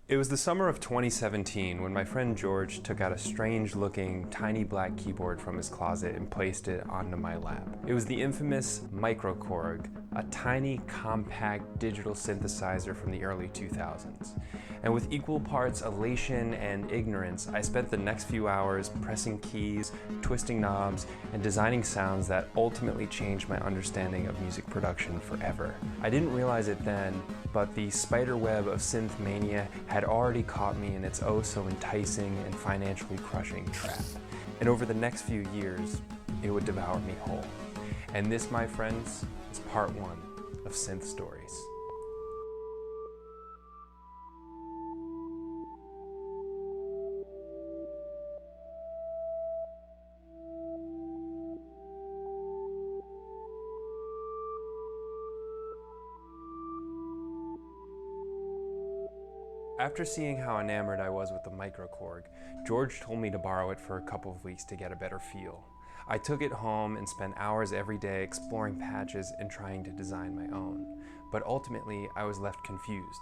It was the summer of 2017 when my friend George took out a strange-looking, tiny black keyboard from his closet and placed it onto my lap. It was the infamous Microkorg, a tiny, compact digital synthesizer from the early 2000s. And with equal parts elation and ignorance, I spent the next few hours pressing keys, twisting knobs, and designing sounds that ultimately changed my understanding of music production forever. I didn't realize it then, but the spider web of synth mania had already caught me in its oh so enticing and financially crushing trap. And over the next few years, it would devour me whole. And this, my friends, is part one of Synth Stories. After seeing how enamored I was with the Microkorg, George told me to borrow it for a couple of weeks to get a better feel. I took it home and spent hours every day exploring patches and trying to design my own. But ultimately, I was left confused.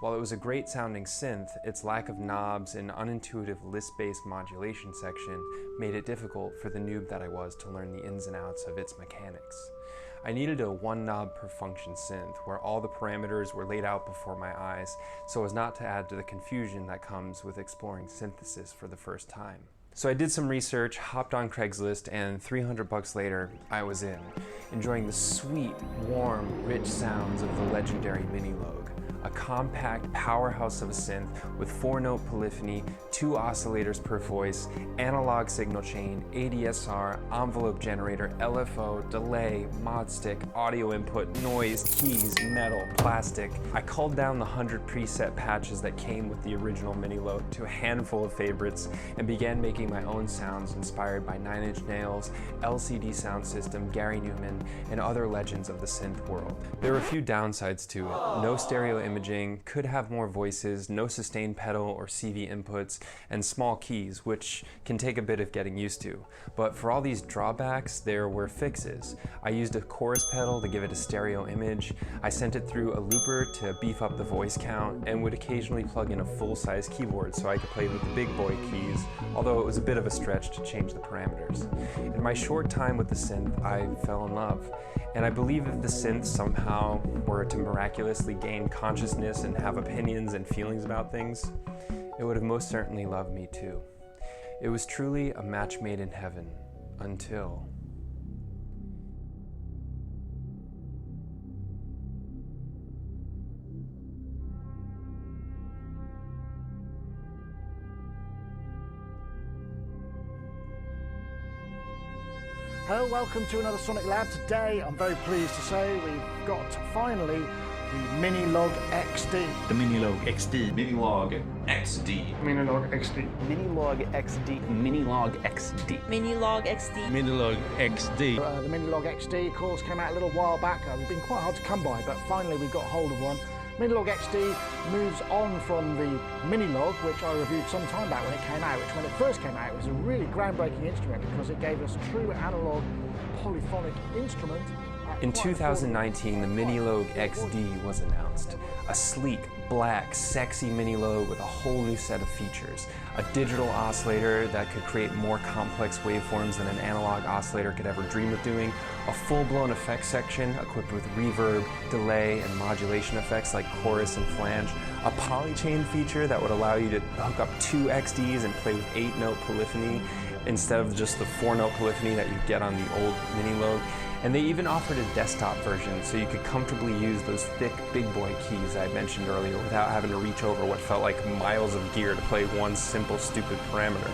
While it was a great sounding synth, its lack of knobs and unintuitive list-based modulation section made it difficult for the noob that I was to learn the ins and outs of its mechanics. I needed a one knob per function synth where all the parameters were laid out before my eyes so as not to add to the confusion that comes with exploring synthesis for the first time. So I did some research, hopped on Craigslist, and $300 later, I was in, enjoying the sweet, warm, rich sounds of the legendary Minilogue. A compact powerhouse of a synth with 4-note polyphony, 2 oscillators per voice, analog signal chain, ADSR, envelope generator, LFO, delay, mod stick, audio input, noise, keys, metal, plastic. I culled down the 100 preset patches that came with the original Minilogue to a handful of favorites and began making my own sounds inspired by Nine Inch Nails, LCD Sound System, Gary Newman, and other legends of the synth world. There were a few downsides to it. No stereo imaging, could have more voices, no sustain pedal or CV inputs, and small keys, which can take a bit of getting used to. But for all these drawbacks, there were fixes. I used a chorus pedal to give it a stereo image, I sent it through a looper to beef up the voice count, and would occasionally plug in a full-size keyboard so I could play with the big boy keys, although it was a bit of a stretch to change the parameters. In my short time with the synth, I fell in love. And I believe if the synth somehow were to miraculously gain consciousness and have opinions and feelings about things, it would have most certainly loved me too. It was truly a match made in heaven, until... Hello, welcome to another Sonic Lab. Today, I'm very pleased to say we've got finally the Minilogue XD. The Minilogue XD. Minilogue XD. Minilogue XD. Minilogue XD. Minilogue XD. Minilogue XD. Minilogue XD. The Minilogue XD, of course, came out a little while back. They've been quite hard to come by, but finally we've got hold of one. Minilogue XD moves on from the Minilogue, which I reviewed some time back when it came out, which when it first came out, it was a really groundbreaking instrument because it gave us true analog polyphonic instrument. In 2019, the Minilogue XD was announced. A sleek, black, sexy Minilogue with a whole new set of features. A digital oscillator that could create more complex waveforms than an analog oscillator could ever dream of doing. A full-blown effects section equipped with reverb, delay, and modulation effects like chorus and flange. A polychain feature that would allow you to hook up 2 XDs and play with 8-note polyphony instead of just the 4-note polyphony that you get on the old Minilogue. And they even offered a desktop version so you could comfortably use those thick big boy keys I mentioned earlier without having to reach over what felt like miles of gear to play one simple stupid parameter.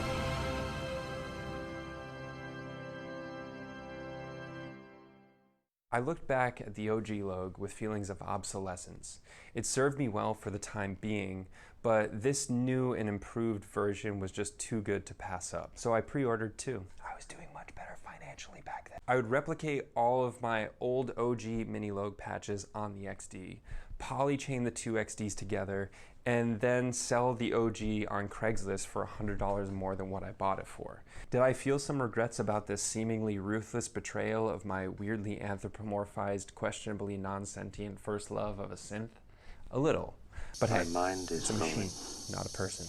I looked back at the OG Logue with feelings of obsolescence. It served me well for the time being, but this new and improved version was just too good to pass up. So I pre-ordered 2. I was doing much better financially back then. I would replicate all of my old OG Minilogue patches on the XD, polychain the 2 XDs together, and then sell the OG on Craigslist for $100 more than what I bought it for. Did I feel some regrets about this seemingly ruthless betrayal of my weirdly anthropomorphized, questionably non-sentient first love of a synth? A little. But hey, My mind is it's a machine, not a person.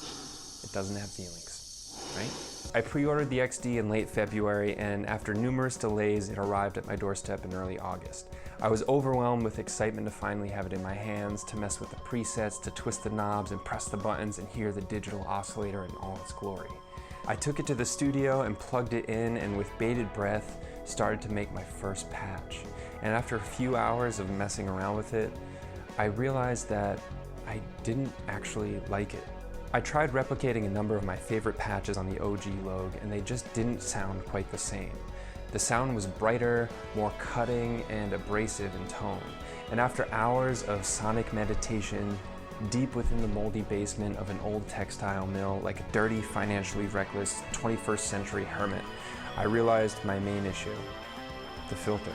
It doesn't have feelings, right? I pre-ordered the XD in late February, and after numerous delays, it arrived at my doorstep in early August. I was overwhelmed with excitement to finally have it in my hands, to mess with the presets, to twist the knobs and press the buttons and hear the digital oscillator in all its glory. I took it to the studio and plugged it in, and with bated breath, started to make my first patch. And after a few hours of messing around with it, I realized that I didn't actually like it. I tried replicating a number of my favorite patches on the OG Logue, and they just didn't sound quite the same. The sound was brighter, more cutting, and abrasive in tone. And after hours of sonic meditation, deep within the moldy basement of an old textile mill, like a dirty, financially reckless 21st century hermit, I realized my main issue: the filter.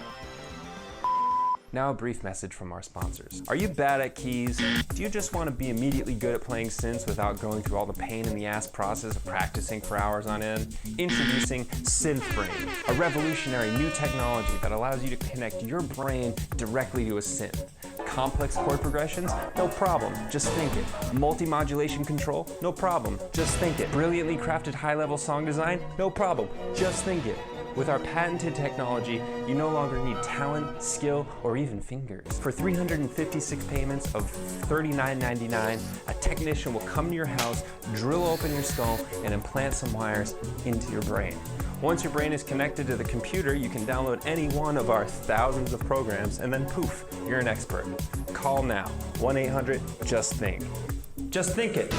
Now a brief message from our sponsors. Are you bad at keys? Do you just want to be immediately good at playing synths without going through all the pain in the ass process of practicing for hours on end? Introducing SynthBrain, a revolutionary new technology that allows you to connect your brain directly to a synth. Complex chord progressions? No problem, just think it. Multi-modulation control? No problem, just think it. Brilliantly crafted high-level song design? No problem, just think it. With our patented technology, you no longer need talent, skill, or even fingers. For 356 payments of $39.99, a technician will come to your house, drill open your skull, and implant some wires into your brain. Once your brain is connected to the computer, you can download any one of our thousands of programs, and then poof, you're an expert. Call now, 1-800-JUST-THINK. Just think it.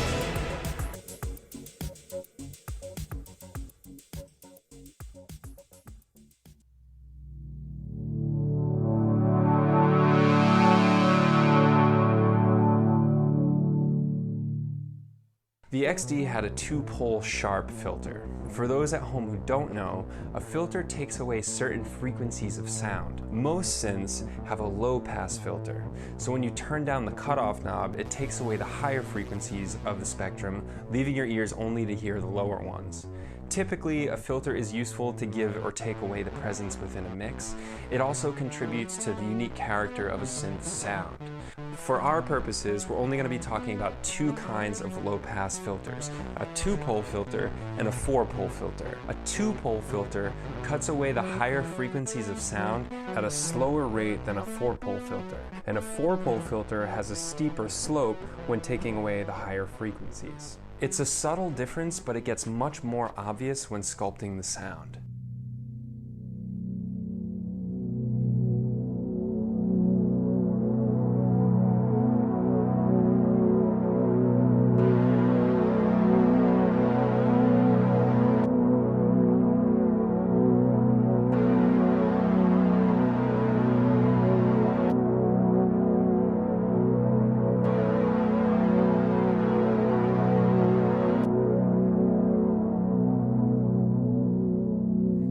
The XD had a 2-pole sharp filter. For those at home who don't know, a filter takes away certain frequencies of sound. Most synths have a low-pass filter, so when you turn down the cutoff knob, it takes away the higher frequencies of the spectrum, leaving your ears only to hear the lower ones. Typically, a filter is useful to give or take away the presence within a mix. It also contributes to the unique character of a synth's sound. For our purposes, we're only going to be talking about 2 kinds of low-pass filters, a 2-pole filter and a 4-pole filter. A 2-pole filter cuts away the higher frequencies of sound at a slower rate than a 4-pole filter, and a 4-pole filter has a steeper slope when taking away the higher frequencies. It's a subtle difference, but it gets much more obvious when sculpting the sound.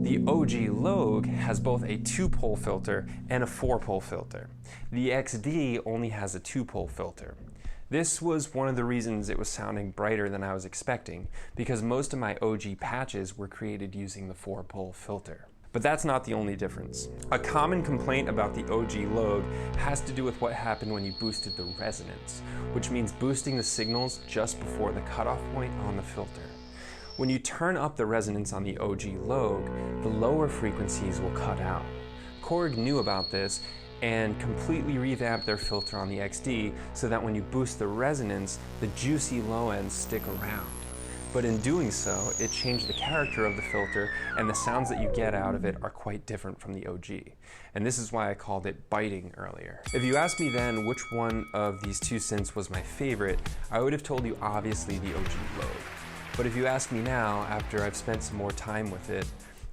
The OG Logue has both a 2-pole filter and a 4-pole filter. The XD only has a 2-pole filter. This was one of the reasons it was sounding brighter than I was expecting, because most of my OG patches were created using the 4-pole filter. But that's not the only difference. A common complaint about the OG Logue has to do with what happened when you boosted the resonance, which means boosting the signals just before the cutoff point on the filter. When you turn up the resonance on the OG Logue, the lower frequencies will cut out. Korg knew about this and completely revamped their filter on the XD so that when you boost the resonance, the juicy low ends stick around. But in doing so, it changed the character of the filter, and the sounds that you get out of it are quite different from the OG. And this is why I called it biting earlier. If you asked me then which one of these 2 synths was my favorite, I would have told you obviously the OG Logue. But if you ask me now, after I've spent some more time with it,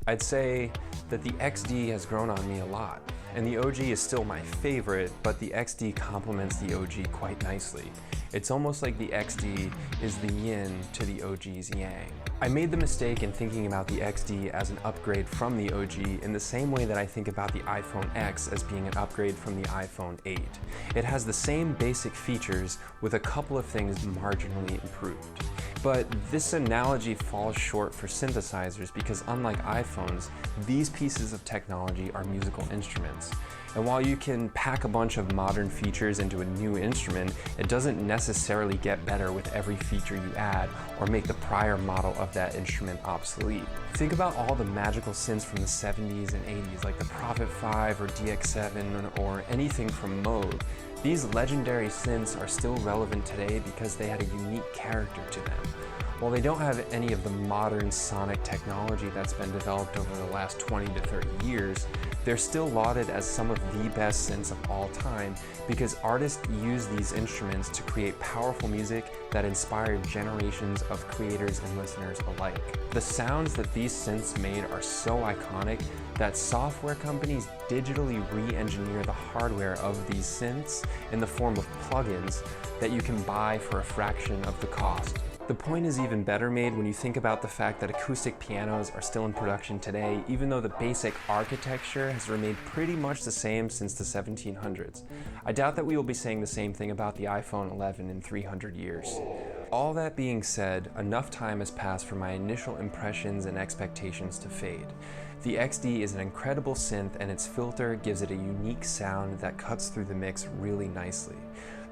I'd say that the XD has grown on me a lot. And the OG is still my favorite, but the XD complements the OG quite nicely. It's almost like the XD is the yin to the OG's yang. I made the mistake in thinking about the XD as an upgrade from the OG in the same way that I think about the iPhone X as being an upgrade from the iPhone 8. It has the same basic features with a couple of things marginally improved. But this analogy falls short for synthesizers because unlike iPhones, these pieces of technology are musical instruments. And while you can pack a bunch of modern features into a new instrument, it doesn't necessarily get better with every feature you add or make the prior model of that instrument obsolete. Think about all the magical synths from the 70s and 80s like the Prophet 5 or DX7 or anything from Moog. These legendary synths are still relevant today because they had a unique character to them. While they don't have any of the modern sonic technology that's been developed over the last 20 to 30 years, they're still lauded as some of the best synths of all time because artists use these instruments to create powerful music that inspired generations of creators and listeners alike. The sounds that these synths made are so iconic that software companies digitally re-engineer the hardware of these synths in the form of plugins that you can buy for a fraction of the cost. The point is even better made when you think about the fact that acoustic pianos are still in production today, even though the basic architecture has remained pretty much the same since the 1700s. I doubt that we will be saying the same thing about the iPhone 11 in 300 years. All that being said, enough time has passed for my initial impressions and expectations to fade. The XD is an incredible synth and its filter gives it a unique sound that cuts through the mix really nicely.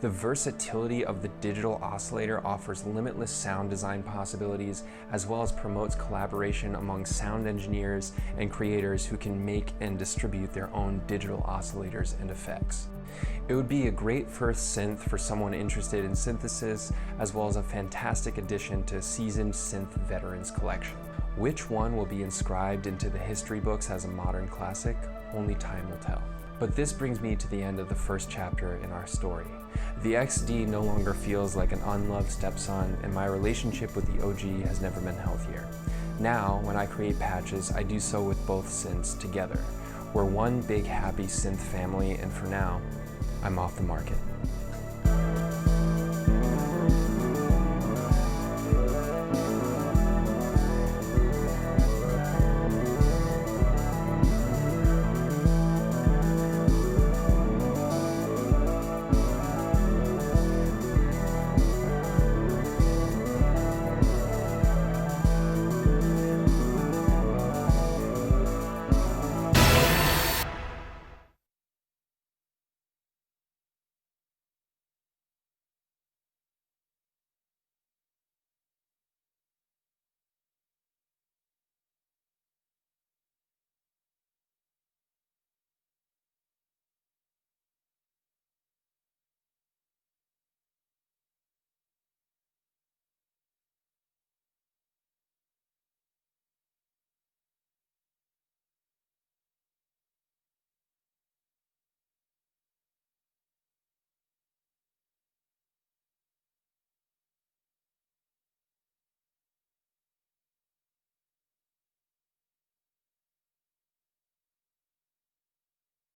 The versatility of the digital oscillator offers limitless sound design possibilities as well as promotes collaboration among sound engineers and creators who can make and distribute their own digital oscillators and effects. It would be a great first synth for someone interested in synthesis as well as a fantastic addition to a seasoned synth veterans collection. Which one will be inscribed into the history books as a modern classic? Only time will tell. But this brings me to the end of the first chapter in our story. The XD no longer feels like an unloved stepson, and my relationship with the OG has never been healthier. Now, when I create patches, I do so with both synths together. We're one big happy synth family, and for now, I'm off the market.